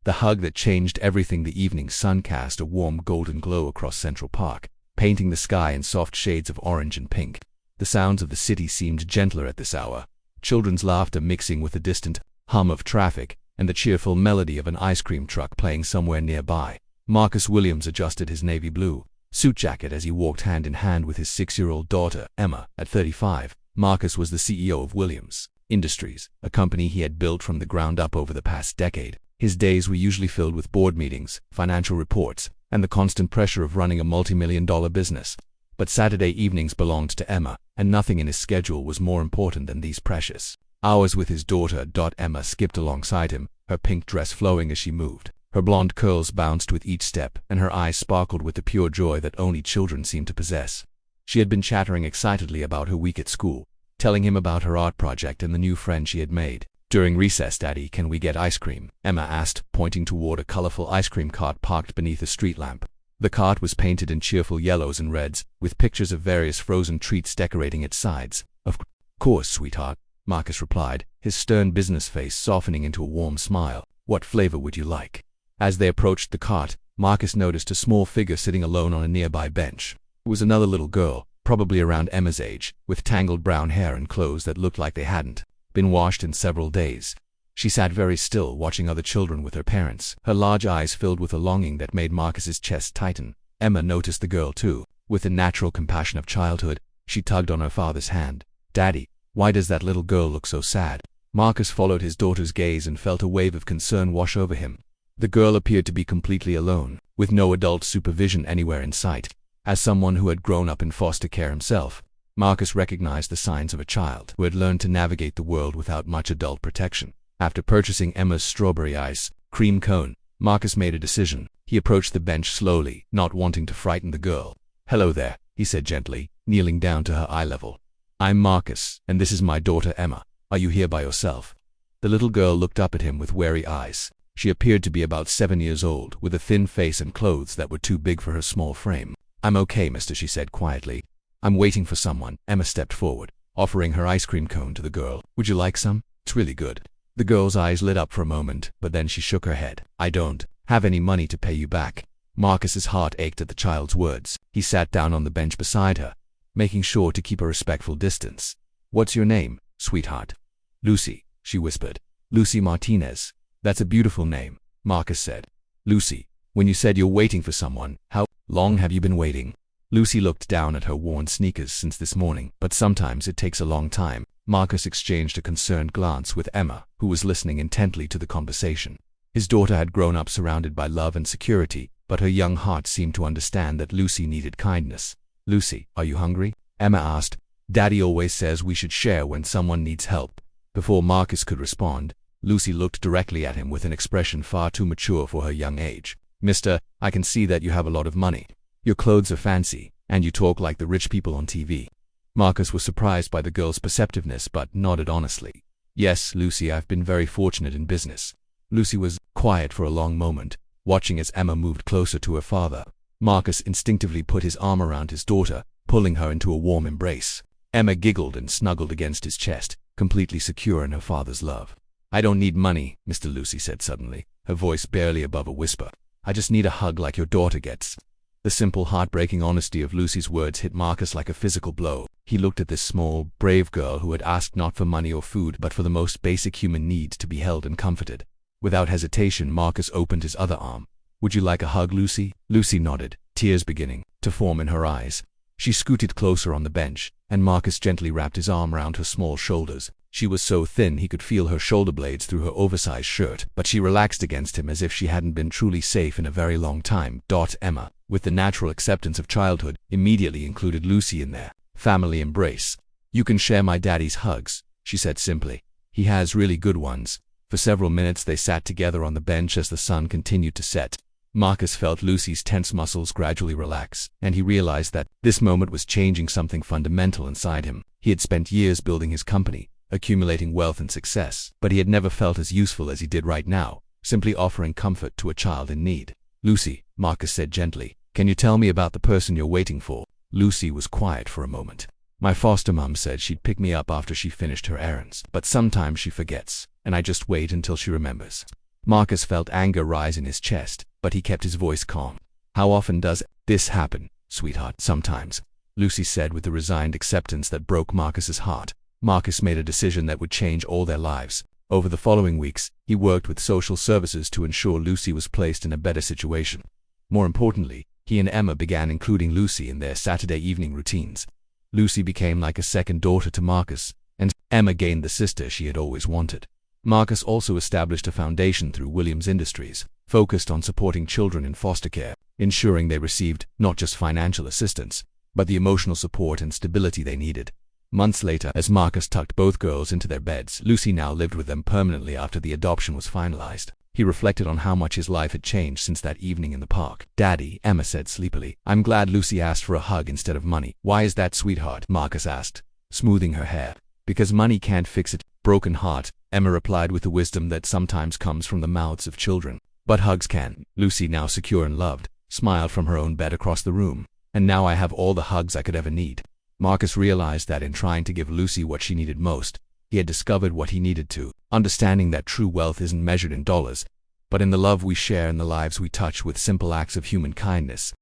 The hug that changed everything. The evening sun cast a warm golden glow across Central Park, painting the sky in soft shades of orange and pink. The sounds of the city seemed gentler at this hour, children's laughter mixing with the distant hum of traffic and the cheerful melody of an ice cream truck playing somewhere nearby. Marcus Williams adjusted his navy blue suit jacket as he walked hand in hand with his 6-year-old daughter, Emma. At 35, Marcus was the CEO of Williams Industries, a company he had built from the ground up over the past decade. His days were usually filled with board meetings, financial reports, and the constant pressure of running a multi-million-dollar business. But Saturday evenings belonged to Emma, and nothing in his schedule was more important than these precious hours with his daughter. Emma skipped alongside him, her pink dress flowing as she moved. Her blonde curls bounced with each step, and her eyes sparkled with the pure joy that only children seem to possess. She had been chattering excitedly about her week at school, telling him about her art project and the new friend she had made. During recess, "Daddy, can we get ice cream?" Emma asked, pointing toward a colorful ice cream cart parked beneath a street lamp. The cart was painted in cheerful yellows and reds, with pictures of various frozen treats decorating its sides. "Of course, sweetheart," Marcus replied, his stern business face softening into a warm smile. "What flavor would you like?" As they approached the cart, Marcus noticed a small figure sitting alone on a nearby bench. It was another little girl, probably around Emma's age, with tangled brown hair and clothes that looked like they hadn't been washed in several days. She sat very still, watching other children with her parents, her large eyes filled with a longing that made Marcus's chest tighten. Emma noticed the girl too. With the natural compassion of childhood, she tugged on her father's hand. "Daddy, why does that little girl look so sad?" Marcus followed his daughter's gaze and felt a wave of concern wash over him. The girl appeared to be completely alone, with no adult supervision anywhere in sight. As someone who had grown up in foster care himself, Marcus recognized the signs of a child who had learned to navigate the world without much adult protection. After purchasing Emma's strawberry ice cream cone, Marcus made a decision. He approached the bench slowly, not wanting to frighten the girl. "Hello there," he said gently, kneeling down to her eye level. "I'm Marcus, and this is my daughter Emma. Are you here by yourself?" The little girl looked up at him with wary eyes. She appeared to be about 7 years old, with a thin face and clothes that were too big for her small frame. "I'm okay, mister," she said quietly. "I'm waiting for someone." Emma stepped forward, offering her ice cream cone to the girl. "Would you like some? It's really good." The girl's eyes lit up for a moment, but then she shook her head. "I don't have any money to pay you back." Marcus's heart ached at the child's words. He sat down on the bench beside her, making sure to keep a respectful distance. "What's your name, sweetheart?" "Lucy," she whispered. "Lucy Martinez. That's a beautiful name," Marcus said. "Lucy, when you said you're waiting for someone, how long have you been waiting?" Lucy looked down at her worn sneakers. "Since this morning, but sometimes it takes a long time." Marcus exchanged a concerned glance with Emma, who was listening intently to the conversation. His daughter had grown up surrounded by love and security, but her young heart seemed to understand that Lucy needed kindness. "Lucy, are you hungry?" Emma asked. "Daddy always says we should share when someone needs help." Before Marcus could respond, Lucy looked directly at him with an expression far too mature for her young age. "Mister, I can see that you have a lot of money. Your clothes are fancy, and you talk like the rich people on TV. Marcus was surprised by the girl's perceptiveness but nodded honestly. "Yes, Lucy, I've been very fortunate in business." Lucy was quiet for a long moment, watching as Emma moved closer to her father. Marcus instinctively put his arm around his daughter, pulling her into a warm embrace. Emma giggled and snuggled against his chest, completely secure in her father's love. "I don't need money," Mr. Lucy said suddenly, her voice barely above a whisper. "I just need a hug like your daughter gets." The simple, heartbreaking honesty of Lucy's words hit Marcus like a physical blow. He looked at this small, brave girl who had asked not for money or food but for the most basic human needs to be held and comforted. Without hesitation, Marcus opened his other arm. "Would you like a hug, Lucy?" Lucy nodded, tears beginning to form in her eyes. She scooted closer on the bench, and Marcus gently wrapped his arm around her small shoulders. She was so thin he could feel her shoulder blades through her oversized shirt, but she relaxed against him as if she hadn't been truly safe in a very long time. Emma, with the natural acceptance of childhood, immediately included Lucy in their family embrace. "You can share my daddy's hugs," she said simply. "He has really good ones." For several minutes they sat together on the bench as the sun continued to set. Marcus felt Lucy's tense muscles gradually relax, and he realized that this moment was changing something fundamental inside him. He had spent years building his company, accumulating wealth and success, but he had never felt as useful as he did right now, simply offering comfort to a child in need. "Lucy," Marcus said gently, "can you tell me about the person you're waiting for?" Lucy was quiet for a moment. "My foster mom said she'd pick me up after she finished her errands, but sometimes she forgets, and I just wait until she remembers." Marcus felt anger rise in his chest, but he kept his voice calm. "How often does this happen, sweetheart?" "Sometimes," Lucy said with a resigned acceptance that broke Marcus's heart. Marcus made a decision that would change all their lives. Over the following weeks, he worked with social services to ensure Lucy was placed in a better situation. More importantly, he and Emma began including Lucy in their Saturday evening routines. Lucy became like a second daughter to Marcus, and Emma gained the sister she had always wanted. Marcus also established a foundation through Williams Industries, focused on supporting children in foster care, ensuring they received not just financial assistance, but the emotional support and stability they needed. Months later, as Marcus tucked both girls into their beds, Lucy now lived with them permanently after the adoption was finalized. He reflected on how much his life had changed since that evening in the park. "Daddy," Emma said sleepily, "I'm glad Lucy asked for a hug instead of money." "Why is that, sweetheart?" Marcus asked, smoothing her hair. "Because money can't fix it, broken heart," Emma replied with the wisdom that sometimes comes from the mouths of children. "But hugs can." Lucy, now secure and loved, smiled from her own bed across the room. "And now I have all the hugs I could ever need." Marcus realized that in trying to give Lucy what she needed most, he had discovered what he needed to, understanding that true wealth isn't measured in dollars, but in the love we share and the lives we touch with simple acts of human kindness.